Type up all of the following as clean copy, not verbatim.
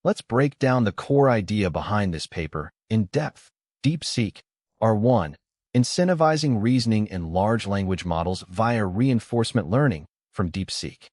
Let's break down the core idea behind this paper in depth. DeepSeek-R1, Incentivizing Reasoning in Large Language Models via Reinforcement Learning from DeepSeek.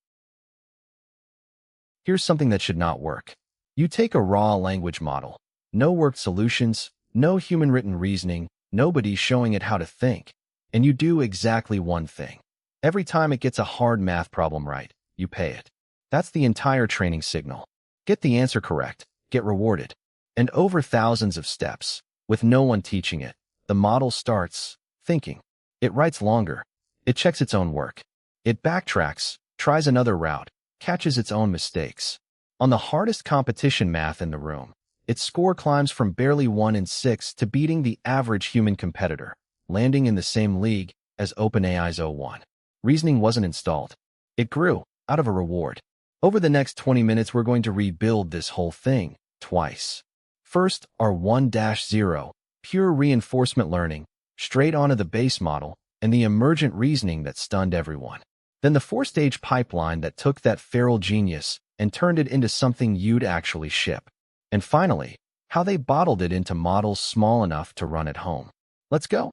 Here's something that should not work. You take a raw language model, no worked solutions, no human-written reasoning, nobody showing it how to think, and you do exactly one thing. Every time it gets a hard math problem right, you pay it. That's the entire training signal. Get the answer correct, get rewarded. And over thousands of steps, with no one teaching it, the model starts thinking. It writes longer. It checks its own work. It backtracks, tries another route, catches its own mistakes. On the hardest competition math in the room, its score climbs from barely 1 in 6 to beating the average human competitor, landing in the same league as OpenAI's O1. Reasoning wasn't installed. It grew out of a reward. Over the next 20 minutes, we're going to rebuild this whole thing twice. First, our 1-0, pure reinforcement learning, straight onto the base model, and the emergent reasoning that stunned everyone. Then the 4-stage pipeline that took that feral genius and turned it into something you'd actually ship. And finally, how they bottled it into models small enough to run at home. Let's go.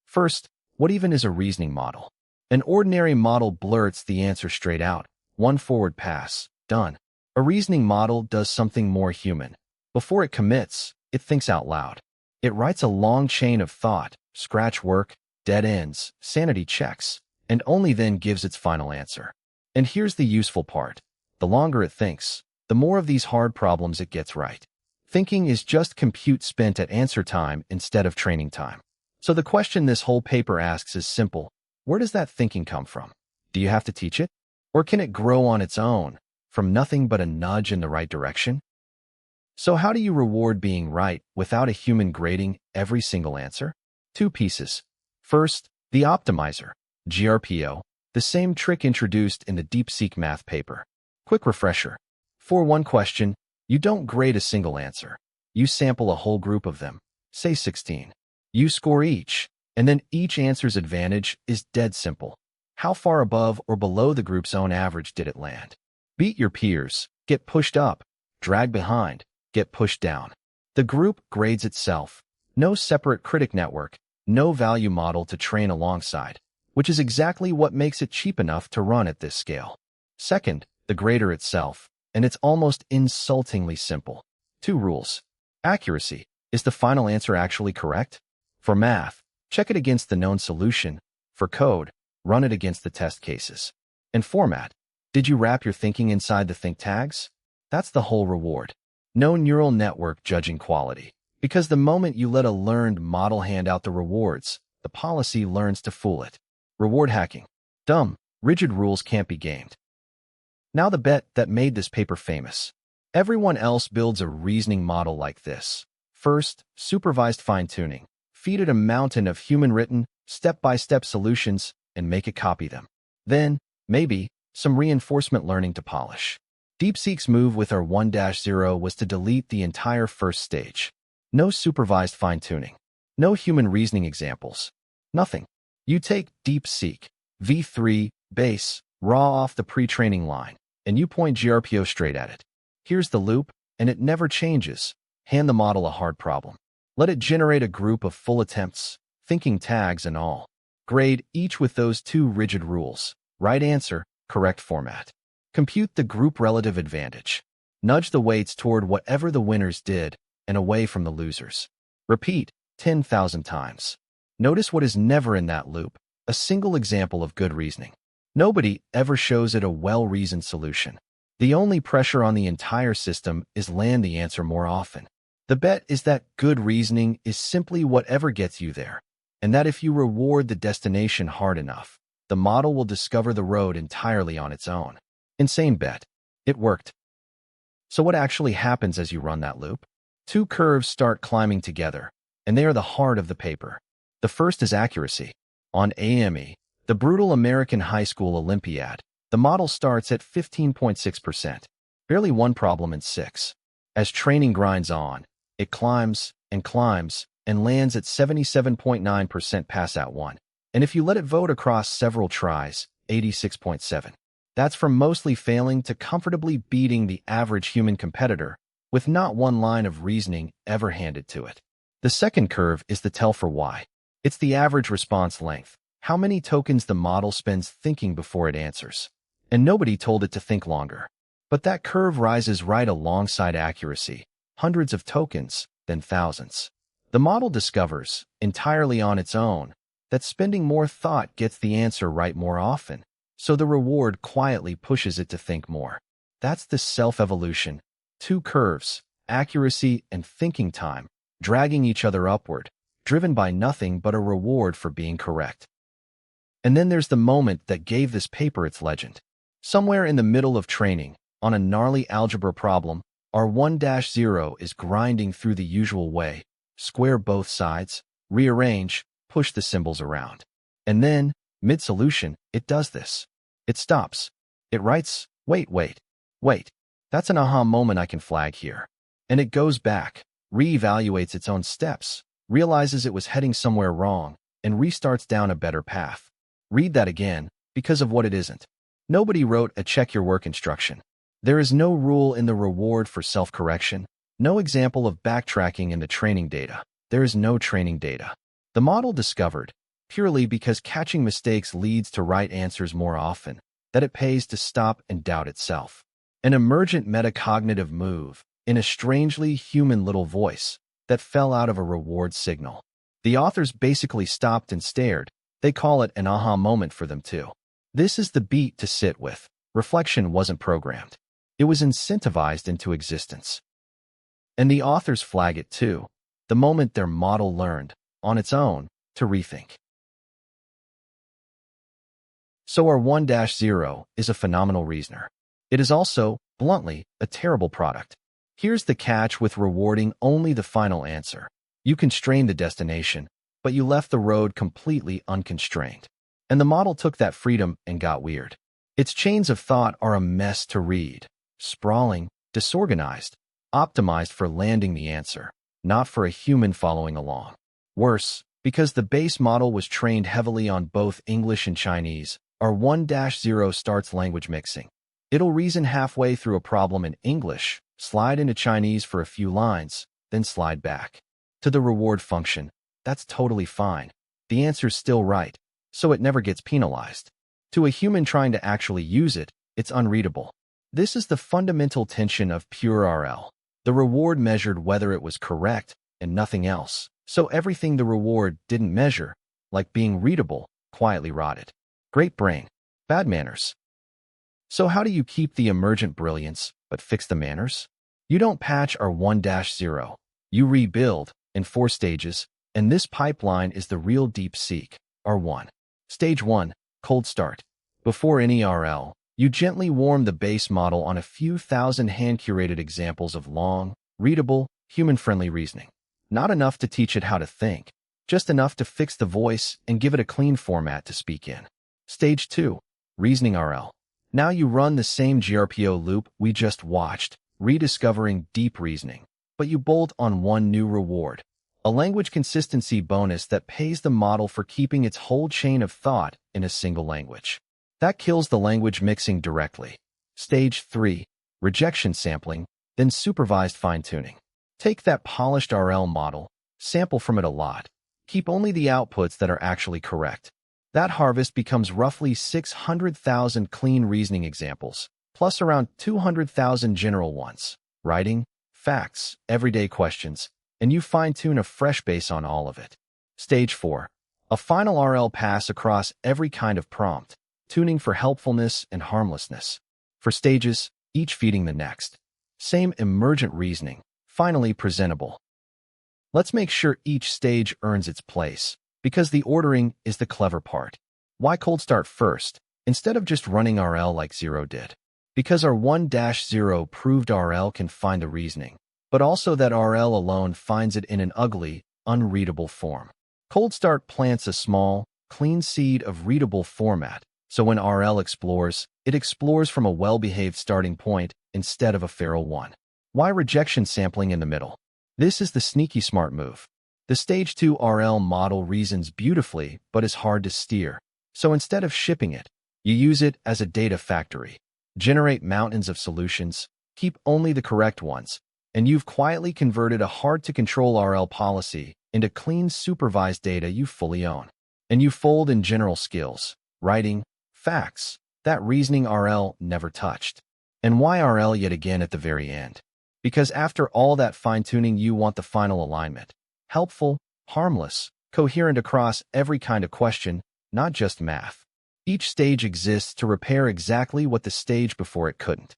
First, what even is a reasoning model? An ordinary model blurts the answer straight out. One forward pass, done. A reasoning model does something more human. Before it commits, it thinks out loud. It writes a long chain of thought, scratch work, dead ends, sanity checks, and only then gives its final answer. And here's the useful part. The longer it thinks, the more of these hard problems it gets right. Thinking is just compute spent at answer time instead of training time. So the question this whole paper asks is simple. Where does that thinking come from? Do you have to teach it? Or can it grow on its own, from nothing but a nudge in the right direction? So how do you reward being right without a human grading every single answer? 2 pieces. First, the optimizer, GRPO, the same trick introduced in the DeepSeek math paper. Quick refresher. For one question, you don't grade a single answer. You sample a whole group of them, say 16. You score each, and then each answer's advantage is dead simple. How far above or below the group's own average did it land? Beat your peers, get pushed up, drag behind, get pushed down. The group grades itself. No separate critic network, no value model to train alongside, which is exactly what makes it cheap enough to run at this scale. Second, the grader itself, and it's almost insultingly simple. 2 rules. Accuracy. Is the final answer actually correct? For math, check it against the known solution. For code, run it against the test cases. And format. Did you wrap your thinking inside the think tags? That's the whole reward. No neural network judging quality. Because the moment you let a learned model hand out the rewards, the policy learns to fool it. Reward hacking. Dumb, rigid rules can't be gamed. Now the bet that made this paper famous. Everyone else builds a reasoning model like this. First, supervised fine-tuning. Feed it a mountain of human-written, step-by-step solutions and make it copy them. Then, maybe, some reinforcement learning to polish. DeepSeek's move with our 1-0 was to delete the entire first stage. No supervised fine-tuning. No human reasoning examples. Nothing. You take DeepSeek, v3, base, raw off the pre-training line, and you point GRPO straight at it. Here's the loop, and it never changes. Hand the model a hard problem. Let it generate a group of full attempts, thinking tags and all. Grade each with those 2 rigid rules. Right answer, correct format. Compute the group relative advantage. Nudge the weights toward whatever the winners did and away from the losers. Repeat 10,000 times. Notice what is never in that loop, a single example of good reasoning. Nobody ever shows it a well-reasoned solution. The only pressure on the entire system is land the answer more often. The bet is that good reasoning is simply whatever gets you there, and that if you reward the destination hard enough, the model will discover the road entirely on its own. Insane bet. It worked. So what actually happens as you run that loop? 2 curves start climbing together, and they are the heart of the paper. The first is accuracy. On AME, the brutal American high school Olympiad, the model starts at 15.6%, barely 1 problem in 6. As training grinds on, it climbs and lands at 77.9% pass out 1. And if you let it vote across several tries, 86.7. That's from mostly failing to comfortably beating the average human competitor, with not one line of reasoning ever handed to it. The second curve is the tell for why. It's the average response length, how many tokens the model spends thinking before it answers. And nobody told it to think longer. But that curve rises right alongside accuracy, hundreds of tokens, then thousands. The model discovers, entirely on its own, that spending more thought gets the answer right more often, so the reward quietly pushes it to think more. That's the self-evolution. Two curves, accuracy and thinking time, dragging each other upward, driven by nothing but a reward for being correct. And then there's the moment that gave this paper its legend. Somewhere in the middle of training, on a gnarly algebra problem, R1-0 is grinding through the usual way, square both sides, rearrange, push the symbols around. And then, mid-solution, it does this. It stops. It writes, wait. That's an aha moment I can flag here. And it goes back, reevaluates its own steps, realizes it was heading somewhere wrong, and restarts down a better path. Read that again, because of what it isn't. Nobody wrote a check your work instruction. There is no rule in the reward for self-correction, no example of backtracking in the training data. There is no training data. The model discovered, purely because catching mistakes leads to right answers more often, that it pays to stop and doubt itself. An emergent metacognitive move, in a strangely human little voice, that fell out of a reward signal. The authors basically stopped and stared. They call it an aha moment for them too. This is the beat to sit with. Reflection wasn't programmed. It was incentivized into existence. And the authors flag it too, the moment their model learned, on its own, to rethink. So R1-0 is a phenomenal reasoner. It is also, bluntly, a terrible product. Here's the catch with rewarding only the final answer. You constrained the destination, but you left the road completely unconstrained. And the model took that freedom and got weird. Its chains of thought are a mess to read, sprawling, disorganized, optimized for landing the answer, not for a human following along. Worse, because the base model was trained heavily on both English and Chinese, R1-0 starts language mixing. It'll reason halfway through a problem in English, slide into Chinese for a few lines, then slide back to the reward function. That's totally fine. The answer's still right, so it never gets penalized. To a human trying to actually use it, it's unreadable. This is the fundamental tension of pure RL. The reward measured whether it was correct and nothing else, so everything the reward didn't measure, like being readable, quietly rotted. Great brain, bad manners. So how do you keep the emergent brilliance, but fix the manners? You don't patch R1-0. You rebuild, in 4 stages, and this pipeline is the real DeepSeek-R1. Stage 1, cold start. Before any RL, you gently warm the base model on a few thousand hand-curated examples of long, readable, human-friendly reasoning. Not enough to teach it how to think, just enough to fix the voice and give it a clean format to speak in. Stage 2, reasoning RL. Now you run the same GRPO loop we just watched, rediscovering deep reasoning, but you bolt on one new reward, a language consistency bonus that pays the model for keeping its whole chain of thought in a single language. That kills the language mixing directly. Stage 3, rejection sampling, then supervised fine-tuning. Take that polished RL model, sample from it a lot, keep only the outputs that are actually correct. That harvest becomes roughly 600,000 clean reasoning examples, plus around 200,000 general ones, writing, facts, everyday questions, and you fine-tune a fresh base on all of it. Stage 4, a final RL pass across every kind of prompt, tuning for helpfulness and harmlessness. For stages, each feeding the next. Same emergent reasoning, finally presentable. Let's make sure each stage earns its place, because the ordering is the clever part. Why cold start first, instead of just running RL like Zero did? Because R1-0 proved RL can find the reasoning, but also that RL alone finds it in an ugly, unreadable form. Cold start plants a small, clean seed of readable format, so when RL explores, it explores from a well-behaved starting point instead of a feral one. Why rejection sampling in the middle? This is the sneaky smart move. The Stage 2 RL model reasons beautifully but is hard to steer, so instead of shipping it, You use it as a data factory. Generate mountains of solutions, keep only the correct ones, and you've quietly converted a hard-to-control RL policy into clean, supervised data you fully own. And you fold in general skills, writing, facts, that reasoning RL never touched. And why RL yet again at the very end? Because after all that fine-tuning, you want the final alignment. Helpful, harmless, coherent across every kind of question, not just math. Each stage exists to repair exactly what the stage before it couldn't.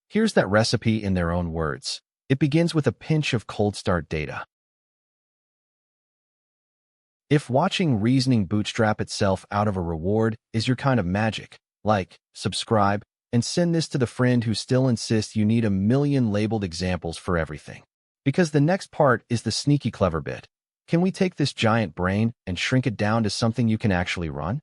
Here's that recipe in their own words. It begins with a pinch of cold start data. If watching reasoning bootstrap itself out of a reward is your kind of magic, like, subscribe, and send this to the friend who still insists you need a million labeled examples for everything. Because the next part is the sneaky clever bit. Can we take this giant brain and shrink it down to something you can actually run?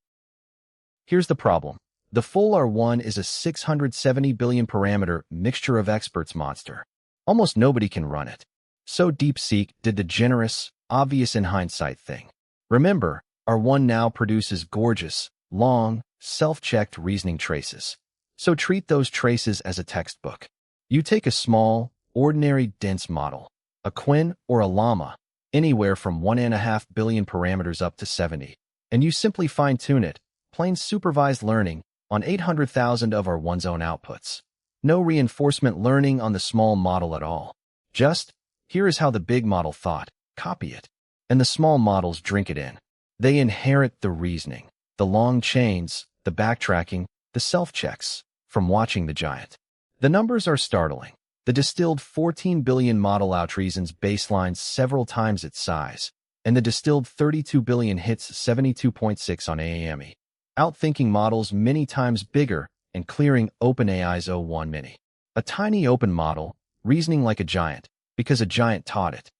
Here's the problem. The full R1 is a 670 billion parameter mixture of experts monster. Almost nobody can run it. So DeepSeek did the generous, obvious in hindsight thing. Remember, R1 now produces gorgeous, long, self-checked reasoning traces. So treat those traces as a textbook. You take a small, ordinary dense model, a Quinn or a llama, anywhere from 1.5 billion parameters up to 70, and you simply fine-tune it, plain supervised learning, on 800,000 of R1's own outputs. No reinforcement learning on the small model at all. Just, here is how the big model thought, copy it. And the small models drink it in. They inherit the reasoning, the long chains, the backtracking, the self-checks, from watching the giant. The numbers are startling. The distilled 14 billion model outreasons baselines several times its size, and the distilled 32 billion hits 72.6 on AAME, outthinking models many times bigger and clearing OpenAI's O1 Mini. A tiny open model, reasoning like a giant, because a giant taught it.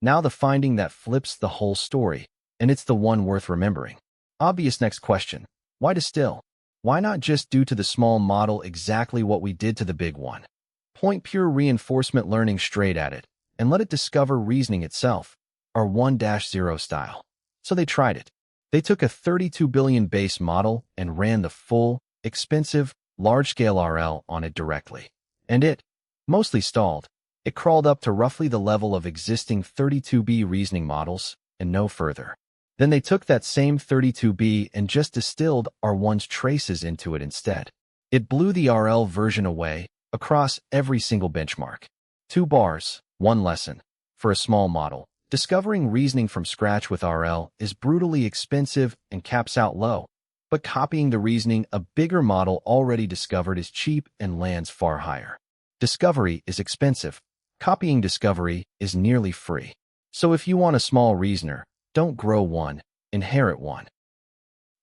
Now the finding that flips the whole story, and it's the one worth remembering. Obvious next question. Why distill? Why not just do to the small model exactly what we did to the big one? Point pure reinforcement learning straight at it, and let it discover reasoning itself, R1-0 style. So they tried it. They took a 32 billion base model and ran the full, expensive, large-scale RL on it directly. And it, mostly stalled. It crawled up to roughly the level of existing 32B reasoning models, and no further. Then they took that same 32B and just distilled R1's traces into it instead. It blew the RL version away, across every single benchmark. 2 bars, 1 lesson. For a small model, discovering reasoning from scratch with RL is brutally expensive and caps out low. But copying the reasoning a bigger model already discovered is cheap and lands far higher. Discovery is expensive. Copying discovery is nearly free. So if you want a small reasoner, don't grow one, inherit one.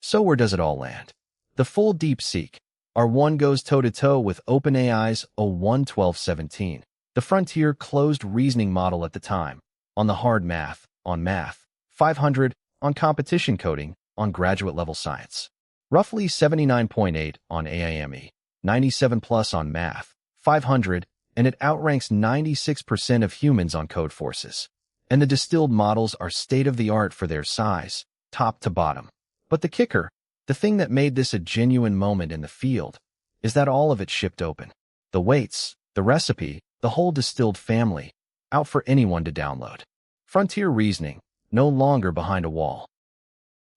So where does it all land? The full DeepSeek R1 goes toe-to-toe with OpenAI's O1-1217, the frontier closed reasoning model at the time, on the hard math, on math, 500, on competition coding, on graduate-level science. Roughly 79.8 on AIME, 97 plus on math, 500, and it outranks 96% of humans on code forces. And the distilled models are state-of-the-art for their size, top to bottom. But the kicker, the thing that made this a genuine moment in the field, is that all of it shipped open. The weights, the recipe, the whole distilled family, out for anyone to download. Frontier reasoning, no longer behind a wall.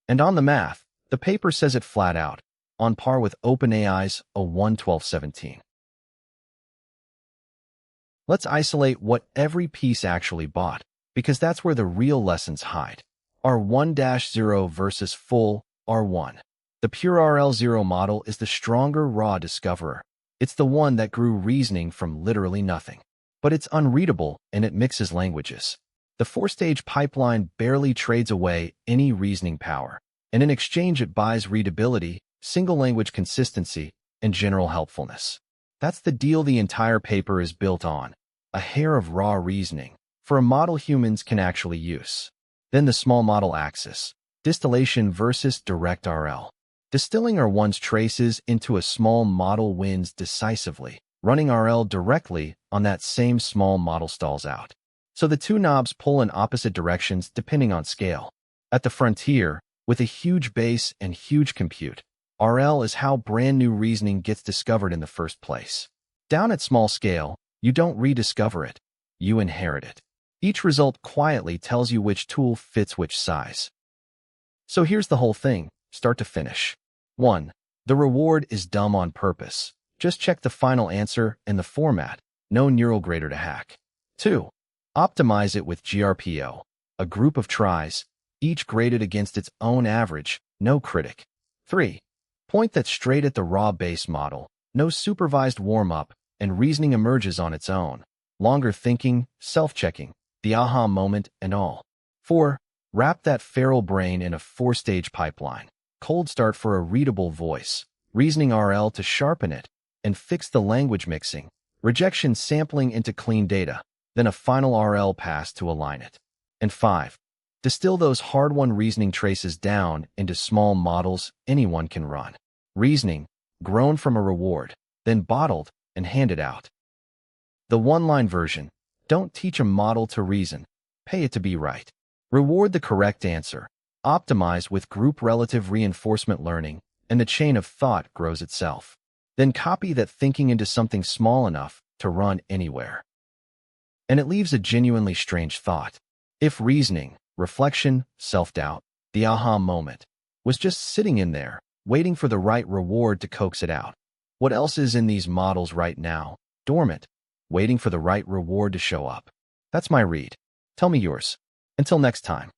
And on the math, the paper says it flat out, on par with OpenAI's O1-1217. Let's isolate what every piece actually bought, because that's where the real lessons hide. R1-0 versus full R1. The pure RL0 model is the stronger raw discoverer. It's the one that grew reasoning from literally nothing. But it's unreadable and it mixes languages. The 4-stage pipeline barely trades away any reasoning power, and in exchange it buys readability, single-language consistency, and general helpfulness. That's the deal the entire paper is built on, a hair of raw reasoning, for a model humans can actually use. Then the small model axis, distillation versus direct RL. Distilling R1's traces into a small model wins decisively. Running RL directly on that same small model stalls out. So the two knobs pull in opposite directions depending on scale. At the frontier, with a huge base and huge compute, RL is how brand new reasoning gets discovered in the first place. Down at small scale, you don't rediscover it, you inherit it. Each result quietly tells you which tool fits which size. So here's the whole thing, start to finish. 1. The reward is dumb on purpose. Just check the final answer and the format, no neural grader to hack. 2. Optimize it with GRPO, a group of tries, each graded against its own average, no critic. 3. Point that straight at the raw base model, no supervised warm-up, and reasoning emerges on its own. Longer thinking, self-checking, the aha moment, and all. 4. Wrap that feral brain in a 4-stage pipeline. Cold start for a readable voice, reasoning RL to sharpen it, and fix the language mixing, rejection sampling into clean data, then a final RL pass to align it. And 5. Distill those hard-won reasoning traces down into small models anyone can run. Reasoning, grown from a reward, then bottled and handed out. The one-line version: don't teach a model to reason, pay it to be right. Reward the correct answer, optimize with group relative reinforcement learning, and the chain of thought grows itself. Then copy that thinking into something small enough to run anywhere. And it leaves a genuinely strange thought. If reasoning, reflection, self-doubt, the aha moment, was just sitting in there, waiting for the right reward to coax it out, what else is in these models right now, dormant, waiting for the right reward to show up? That's my read. Tell me yours. Until next time.